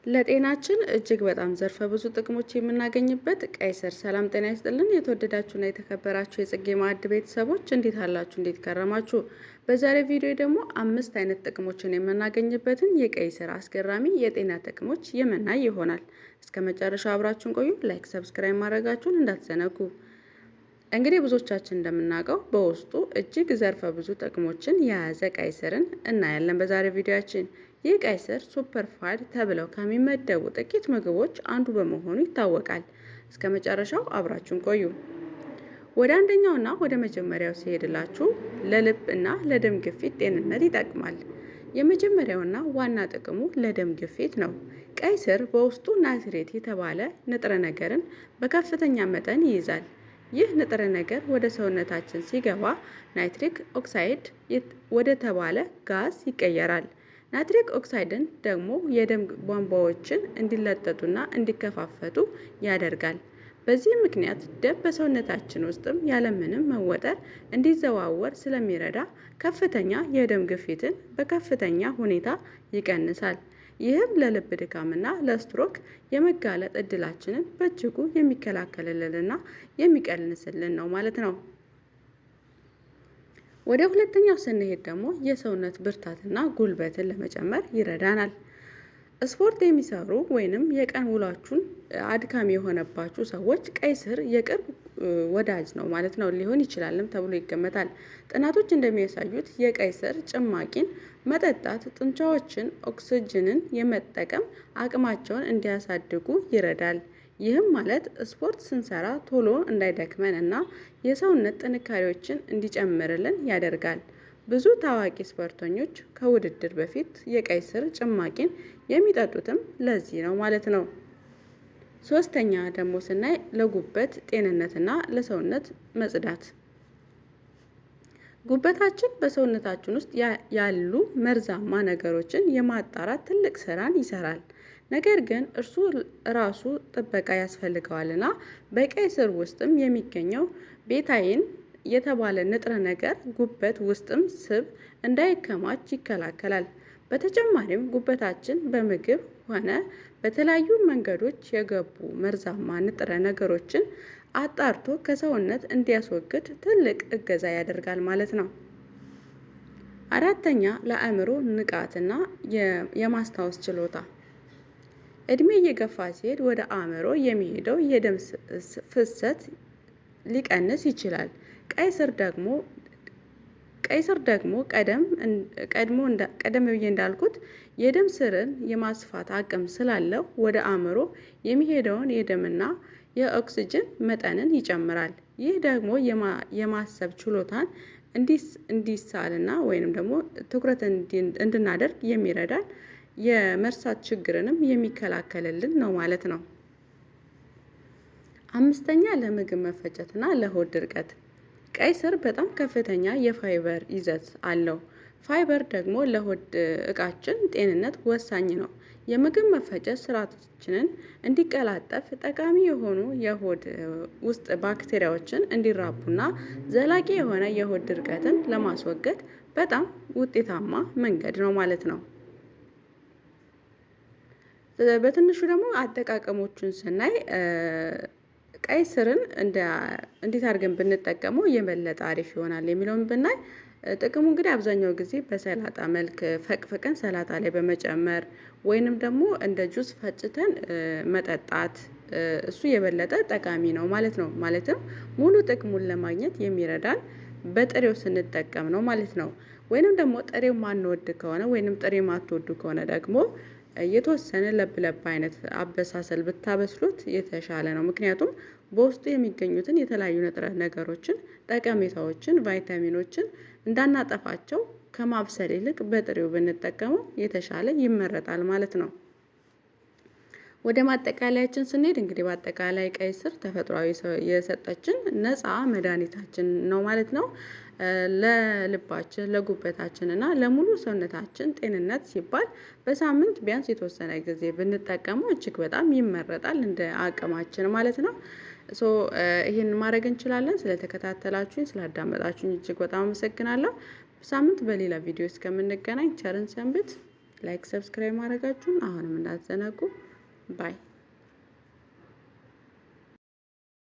ለጤናችን እጅግ በጣም ዘርፈ ብዙ ጥቅሞች የምናገኝበት ቀይ ስር። ሰላም ጤና ይስጥልን። የተወደዳችሁና የተከበራችሁ የጽጌ ማዕድ ቤተሰቦች እንዴት አላችሁ? እንዴት ከረማችሁ? በዛሬ ቪዲዮ ደግሞ 5 አይነት ጥቅሞችን የምናገኝበትን የቀይ ስር አስገራሚ የጤና ጥቅሞች የምናይ ይሆናል። እስከ መጨረሻው አብራችሁን ቆዩ። ላይክ፣ ሰብስክራይብ ማድረጋችሁን እንዳትዘነጉ። እንግዲህ ብዙዎቻችን እንደምናውቀው በውስጡ እጅግ ዘርፈ ብዙ ጥቅሞችን የያዘ ቀይ ስርን እናያለን በዛሬ ቪዲዮአችን። ይህ ቀይ ስር ሱፐር ፋድ ተብለው ከሚመደቡ ጥቂት ምግቦች አንዱ በመሆኑ ይታወቃል። እስከ መጨረሻው አብራችሁን ቆዩ። ወደ አንደኛውና ወደ መጀመሪያው ሲሄድላችሁ ለልብ እና ለደም ግፊት ጤንነት ይጠቅማል። የመጀመሪያውና ዋና ጥቅሙ ለደም ግፊት ነው። ቀይ ስር በውስጡ ናትሬት የተባለ ንጥረ ነገርን በከፍተኛ መጠን ይይዛል። ይህ ንጥረ ነገር ወደ ሰውነታችን ሲገባ ናይትሪክ ኦክሳይድ ወደ ተባለ ጋዝ ይቀየራል። ናይትሪክ ኦክሳይድን ደግሞ የደም ቧንቧዎችን እንዲለጠጡና እንዲከፋፈቱ ያደርጋል። በዚህ ምክንያት ደም በሰውነታችን ውስጥም ያለምንም መወጠር እንዲዘዋወር ስለሚረዳ ከፍተኛ የደም ግፊትን በከፍተኛ ሁኔታ ይቀንሳል። ይህም ለልብ ድካምና ለስትሮክ የመጋለጥ እድላችንን በእጅጉ የሚከላከልልንና የሚቀንስልን ነው ማለት ነው። ወደ ሁለተኛው ስንሄድ ደግሞ የሰውነት ብርታትና ጉልበትን ለመጨመር ይረዳናል። ስፖርት የሚሰሩ ወይንም የቀን ውሏችሁን አድካሚ የሆነባችሁ ሰዎች ቀይ ስር የቅርብ ወዳጅ ነው ማለት ነው ሊሆን ይችላልም ተብሎ ይገመታል። ጥናቶች እንደሚያሳዩት የቀይ ስር ጭማቂን መጠጣት ጡንቻዎችን ኦክስጅንን የመጠቀም አቅማቸውን እንዲያሳድጉ ይረዳል። ይህም ማለት ስፖርት ስንሰራ ቶሎ እንዳይደክመን እና የሰውነት ጥንካሬዎችን እንዲጨምርልን ያደርጋል። ብዙ ታዋቂ ስፖርተኞች ከውድድር በፊት የቀይ ስር ጭማቂን የሚጠጡትም ለዚህ ነው ማለት ነው። ሶስተኛ ደግሞ ስናይ ለጉበት ጤንነትና ለሰውነት መጽዳት። ጉበታችን በሰውነታችን ውስጥ ያሉ መርዛማ ነገሮችን የማጣራት ትልቅ ስራን ይሰራል። ነገር ግን እርሱ ራሱ ጥበቃ ያስፈልገዋልና በቀይ ስር ውስጥም የሚገኘው ቤታይን የተባለ ንጥረ ነገር ጉበት ውስጥም ስብ እንዳይከማች ይከላከላል። በተጨማሪም ጉበታችን በምግብ ሆነ በተለያዩ መንገዶች የገቡ መርዛማ ንጥረ ነገሮችን አጣርቶ ከሰውነት እንዲያስወግድ ትልቅ እገዛ ያደርጋል ማለት ነው። አራተኛ ለአእምሮ ንቃትና የማስታወስ ችሎታ። እድሜ እየገፋ ሲሄድ ወደ አእምሮ የሚሄደው የደም ፍሰት ሊቀንስ ይችላል። ቀይ ስር ደግሞ ቀደም ብዬ እንዳልኩት የደም ስርን የማስፋት አቅም ስላለው ወደ አእምሮ የሚሄደውን የደምና የኦክስጅን መጠንን ይጨምራል። ይህ ደግሞ የማሰብ ችሎታን እንዲሳልና ወይንም ደግሞ ትኩረት እንድናደርግ የሚረዳን የመርሳት ችግርንም የሚከላከልልን ነው ማለት ነው። አምስተኛ ለምግብ መፈጨትና ለሆድ ድርቀት። ቀይ ስር በጣም ከፍተኛ የፋይበር ይዘት አለው። ፋይበር ደግሞ ለሆድ እቃችን ጤንነት ወሳኝ ነው። የምግብ መፈጨት ስርዓታችንን እንዲቀላጠፍ ጠቃሚ የሆኑ የሆድ ውስጥ ባክቴሪያዎችን እንዲራቡና ዘላቂ የሆነ የሆድ ድርቀትን ለማስወገድ በጣም ውጤታማ መንገድ ነው ማለት ነው። በትንሹ ደግሞ አጠቃቀሞቹን ስናይ ቀይ ስርን እንዴት አድርገን ብንጠቀመው የበለጠ አሪፍ ይሆናል የሚለውን ብናይ ጥቅሙ እንግዲህ አብዛኛው ጊዜ በሰላጣ መልክ ፈቅፍቀን ሰላጣ ላይ በመጨመር ወይንም ደግሞ እንደ ጁስ ፈጭተን መጠጣት እሱ የበለጠ ጠቃሚ ነው ማለት ነው። ማለትም ሙሉ ጥቅሙን ለማግኘት የሚረዳን በጥሬው ስንጠቀም ነው ማለት ነው። ወይንም ደግሞ ጥሬው ማንወድ ከሆነ ወይንም ጥሬ ማትወዱ ከሆነ ደግሞ የተወሰነ ለብ አይነት አበሳሰል ብታበስሉት የተሻለ ነው። ምክንያቱም በውስጡ የሚገኙትን የተለያዩ ንጥረ ነገሮችን ጠቀሜታዎችን ቫይታሚኖችን እንዳናጠፋቸው ከማብሰል ይልቅ በጥሬው ብንጠቀመው የተሻለ ይመረጣል ማለት ነው። ወደ ማጠቃለያችን ስንሄድ እንግዲህ በአጠቃላይ ቀይ ስር ተፈጥሯዊ የሰጠችን ነፃ መድኃኒታችን ነው ማለት ነው። ለልባችን ለጉበታችን እና ለሙሉ ሰውነታችን ጤንነት ሲባል በሳምንት ቢያንስ የተወሰነ ጊዜ ብንጠቀመው እጅግ በጣም ይመረጣል እንደ አቅማችን ማለት ነው። ይሄን ማድረግ እንችላለን። ስለተከታተላችሁኝ ስላዳመጣችሁኝ እጅግ በጣም አመሰግናለሁ። ሳምንት በሌላ ቪዲዮ እስከምንገናኝ ቸርን ሰንብት። ላይክ፣ ሰብስክራይብ ማድረጋችሁን አሁንም እንዳትዘነጉ ባይ